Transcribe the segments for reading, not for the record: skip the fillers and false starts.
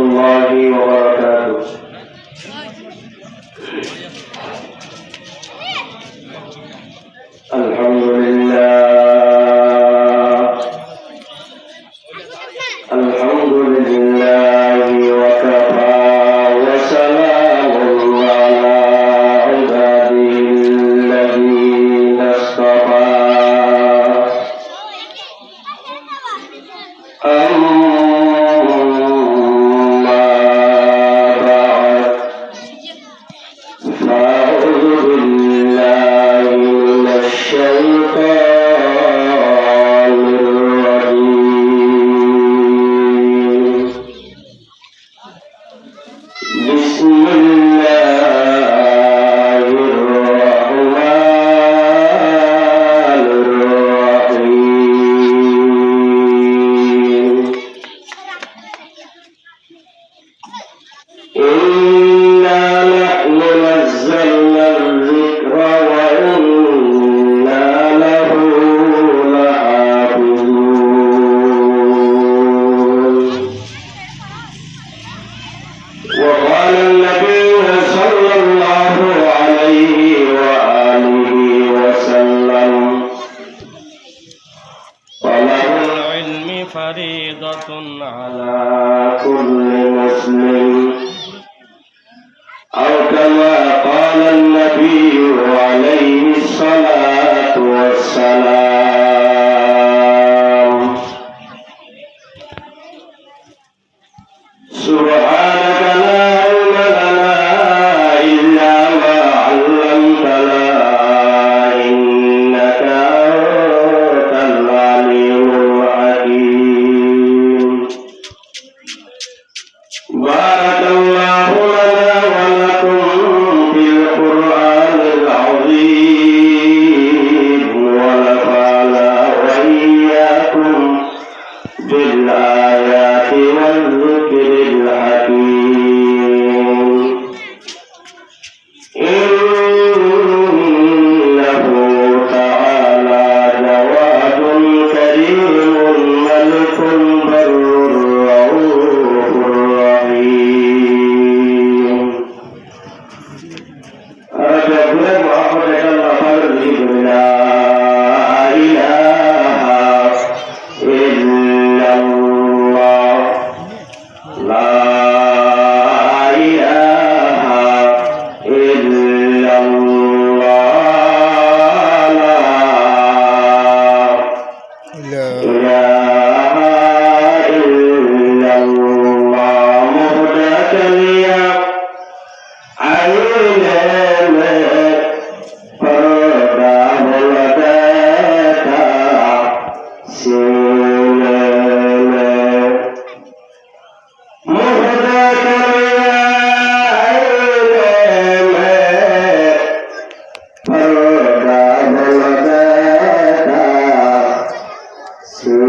الله وبركاته. الحمد لله الحمد لله وكفى وسلام على عباده الذين اصطفى. بسم الله الرحمن الرحيم. إنا نحن نزلنا الذكر وإنا له لحافظون. وقال النبي صلى الله عليه وآله وسلم: طلب العلم فريضة على كل مسلم، أو كما قال النبي عليه الصلاة والسلام. سبحانك لا علم لنا إلا ما علمتنا إنك أنت العليم الحكيم. بارك الله لنا ولكم بالقرآن العظيم ونفعنا وإياكم بالآيات والذكر الحكيم. إنه تعالى جواد كريم ملك بر رؤوف رحيم. أرجو محمد الله لا إله إلا الله لا إله إلا الله لا إله إلا الله مهداة ليا عين فردا ولداتا سينا مهداة ليا عين فردا ولداتا سينا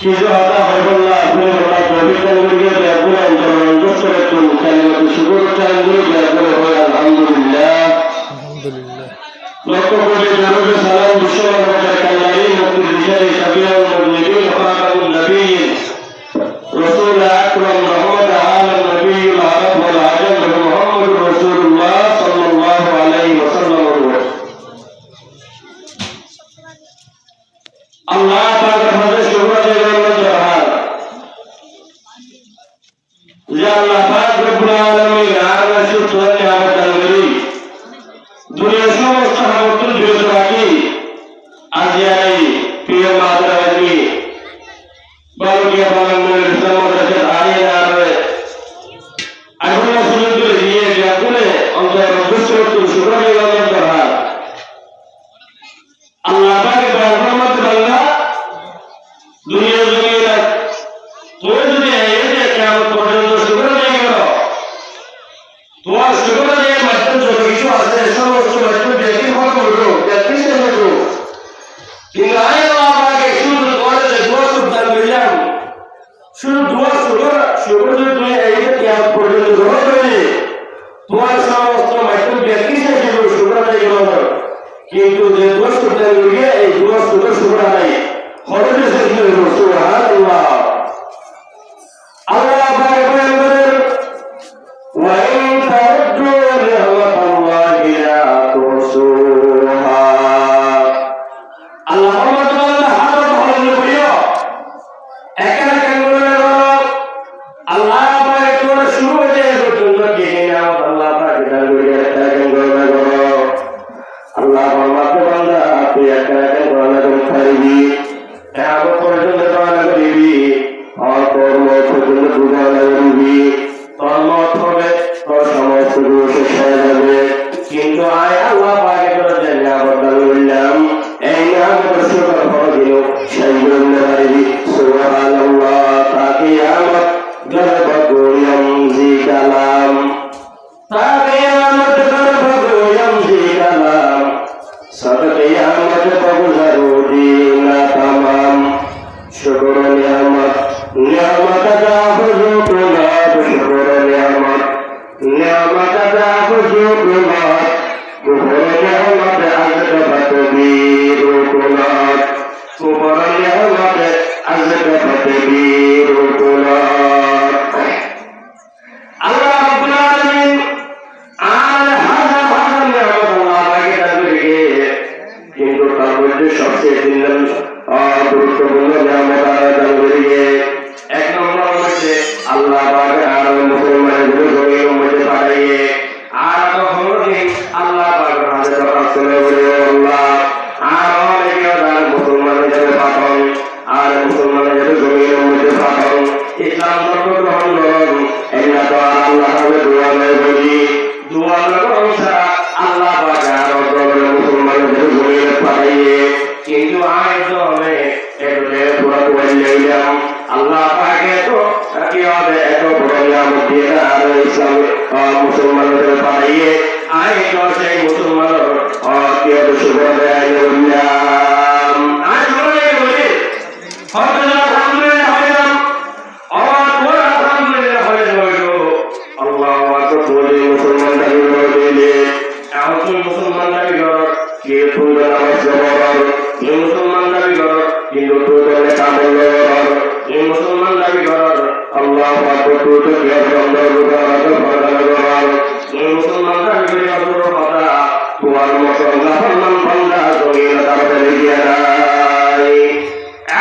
কিছু হতা হইবল্লাহ আপনি বলা প্রবিধান করিয়া ব্যাকুল অন্তর কালিমাতে শুকর চাইগুলো ব্যাকুল হয় আলহামদুলিল্লাহ লক্ষ কোটি দরুদ সালাম বিশ্বমানবতার কাল্লারি মুক্তির দিশারি সাবিয়াল মুজনিবিন খাতামুন নবিয়্যিন রাসূল আকরাম রহমত আলাম নবিয়ুল আরব ওয়াল আজম মুহাম্মদুর রাসূলুল্লাহ সাল্লাল্লাহু আলাইহি ওয়াসাল্লাম আল্লাহ পাকের হাতে শুকর আদায় Ya Allah Pak Rabbul Alamin ala syukur ni'mat al-bari dunia সমস্ত সামর্থ্য বিরত রাখি আজি এই প্রিয় মাদ্রাসী বালকিয়া বাংলার ইসলাম মাদ্রাসার আইন আর আগুনা সুযোগ দিয়ে ব্যাকুলে অন্তর রব্বুল শুকরিয়া আল্লাহ তাআলা আল্লাহ পাকের রহমত বান্দা দুনিয়া জমিনে তুই যদি এই যে কিয়ামত পর্যন্ত শুকরিয়া করো তোমার শুকরিয়ার মাধ্যমে যত কিছু আছে সমস্ত মাধ্যমে দেখি ফল করো দেখি চেষ্টা করো কিন্তু আল্লাহ পাকে শুধু তোমার যে দোয়া সুবহান মিলাম শুধু দোয়া শুকর যদি তুমি এই যে কিয়ামত পর্যন্ত গ্রহণ করে তোমার সমস্ত মাধ্যমে দেখি চেষ্টা করো শুকরিয়া করো কিন্তু যে দোয়া সুবহান মিলিয়ে এই দোয়া শুকর নাই হঠাৎ চেষ্টা করো সুবহানাল্লাহ Allah পাকে বলেন وَإِن تَعُدُّوا نِعْمَةَ اللَّهِ لَا تُحْصُوهَا আল্লাহ তাআলা হাত ধরে বলিও একা করে আল্লাহ পাকে তোরা শুরু হয়ে পর্যন্ত কিনে নাও আল্লাহ পাকে দাঁড়িয়ে একটা গণনা করো আল্লাহ আমাকে বান্দা তুই একা গণনা করে খাইবি এত পর্যন্ত গণনা করিবি আর তোর মত পর্যন্ত গণনা করবি তোর মত হবে তোর সমস্ত দোষ শেষ হয়ে যাবে কিন্তু আয় আল্লাহ পাকে তোর যে নিয়ামত বললাম এই নিয়ামত শুকর ফল দিল সেই জন্য পারিবি সুবহানাল্লাহ তাকে আমত গর্বগোয়ম জি কালাম তাকে আমত গর্বগোয়ম জি কালাম সদকে আমত বগুজারুদি না তামাম শুকর নিয়ামত নিয়ামত দা হুজুর শুকর নিয়ামত নিয়ামত দা হুজুর কুফর নিয়ামত আজগবত বীরুকুলাত কুফর নিয়ামত আজগবত বীরুকুলাত আল্লাহ রাব্বুল আলামিন আর হাজার হাজার নিয়ামত আল্লাহ পাকে দাঁড়িয়ে কিন্তু তার মধ্যে সবচেয়ে গুরুত্বপূর্ণ নিয়ামত দাঁড়িয়ে এক নম্বর হচ্ছে আল্লাহ পাকে আর মুসলমানদের জমির মধ্যে পাঠিয়ে আর তখন আল্লাহ পাকের হাতে চলে বলে আল্লাহ আর অনেকে তার মুসলমানদের পাঠান আর মুসলমানদের জমির মধ্যে পাঠান ইসলাম ধর্ম গ্রহণ করুন এটা তো আর আল্লাহ দোয়া নয় বলি দোয়া গ্রহণ ছাড়া আল্লাহ পাকে আর মুসলমানদের জমির পাঠিয়ে কিন্তু আয় তো হবে এগুলো পুরো করে নিলাম আল্লাহ পাকে তো কি হবে এত বড় নিয়ামত দিয়ে আর ইসলাম মুসলমানদের পাঠিয়ে আয় তো সেই মুসলমানের কি হবে শুকর আদায় করলাম আজ বলে বলি আলহামদুলিল্লাহ হইলাম আমার আলহামদুলিল্লাহ হয়ে গেল আল্লাহ পাক বলে মুসলমান দাবি করলে এখন তুমি মুসলমান দাবি করো কে তুমি নামাজ জবাব ये मुसलमान दाबी करो কিন্তু তো তোরে কামল করো ये मुसलमान दाबी करो আল্লাহ পাক তো তো কে বন্ধ করো ফরমান করো ये मुसलमान दाबी করে আল্লাহর কথা তোমার মত আল্লাহ ফরমান বান্দা জমিন তারতে লিয়া নাই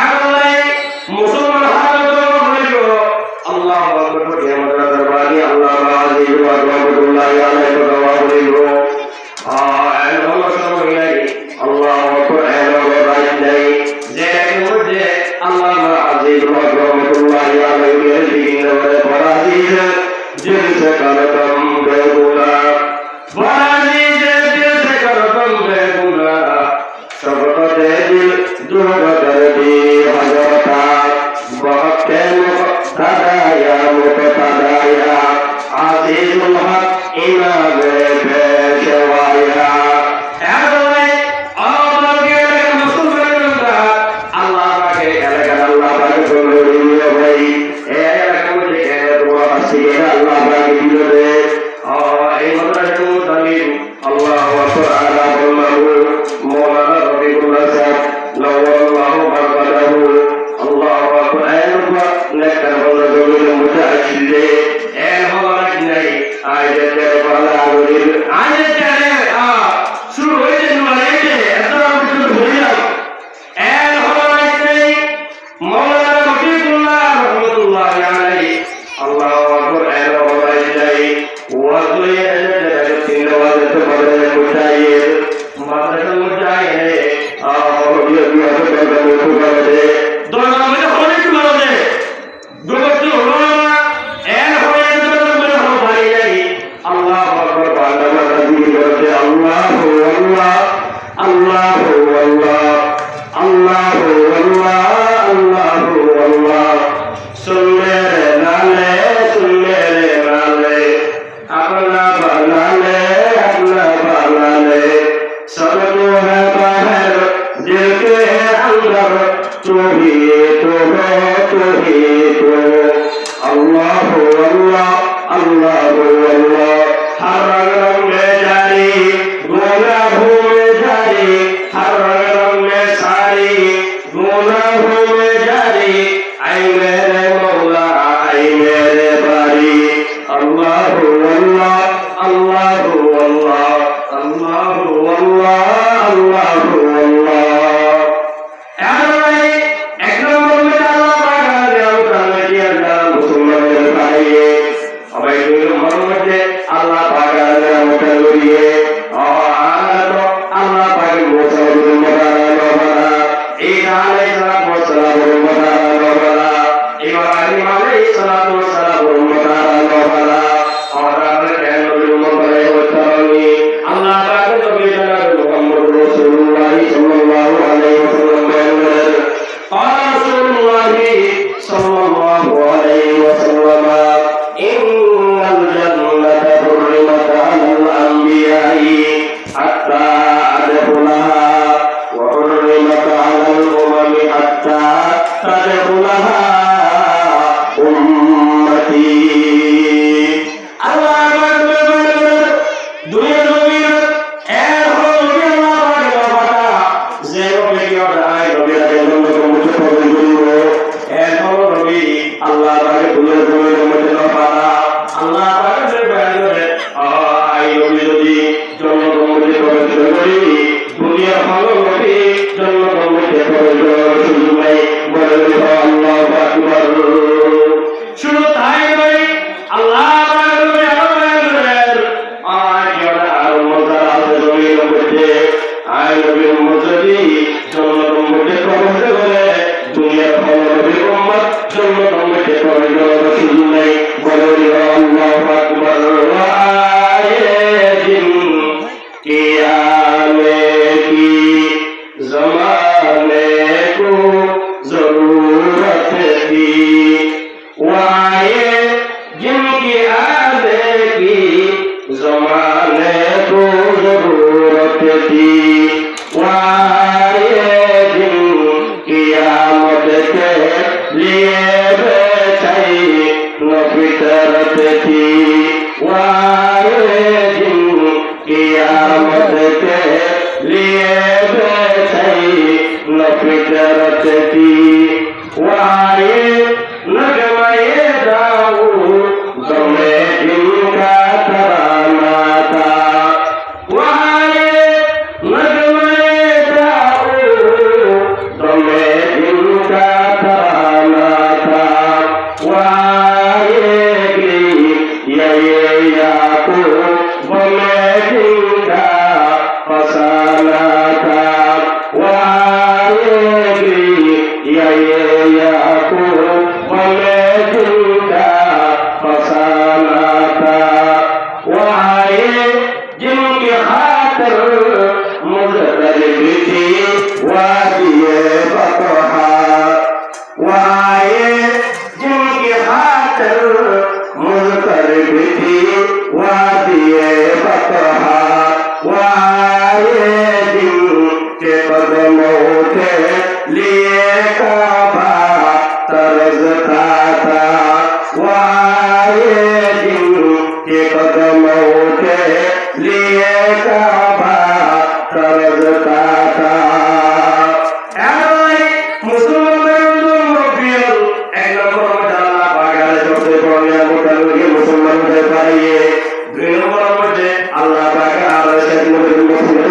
আল্লাহ মুসলমান হারাম করো আল্লাহ পাক তো কে আমাদের দরবারে আল্লাহ আজিজ ওয়া রাহমাতুল্লাহ আলাইহি ওয়া সাল্লাম আল্লাহ সময় আল্লাহ Allah Aziz wa rahmatullahi alayhi wa faraziz jinse karatam begula faraziz jinse karatam begula sabqate dil durgate di hazrata waqte muqtadaya muqtadaya azizul haq imam peshwaya चाहिए माता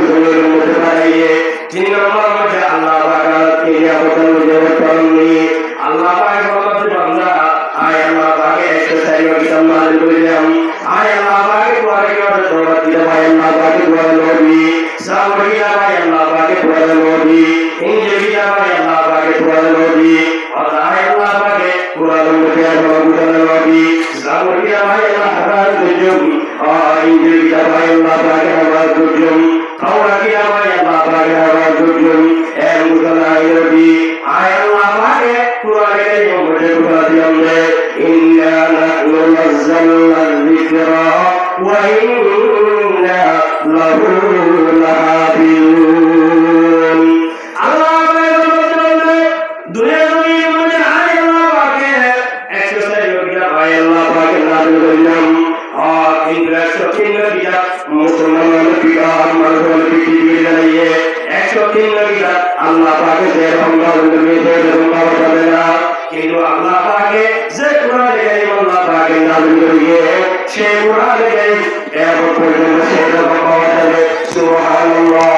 मुझे আমরা কি আমার আল্লাহ পাকের আওয়াজ করি এ মুসলমানটি আয় আল্লাহ পাকে কোরআনের মধ্যে কথা দিলে ইন্না নাহনু নাযালনা যিকরা ওয়া ইন্না লাহু লাহাফিজুন আল্লাহ পাকের দুনিয়ার মধ্যে আয় আল্লাহ পাকে এক্সারসাইজ করিয়া আয় আল্লাহ পাকে নাযিল করিলাম আর ইন্দ্রাশো তিনটা মুসলমানের পিতা মানুষের পৃথিবী দাঁড়িয়ে 103 নবীরা আল্লাহ পাকে যে রহমত দিয়েছে রহমত হবে না কিন্তু আল্লাহ পাকে যে কোরআন কারীম আল্লাহ পাকে নাযিল করিয়ে সেই কোরআন কারীম এর পর্যন্ত সে রকম পাওয়া যাবে সুবহানাল্লাহ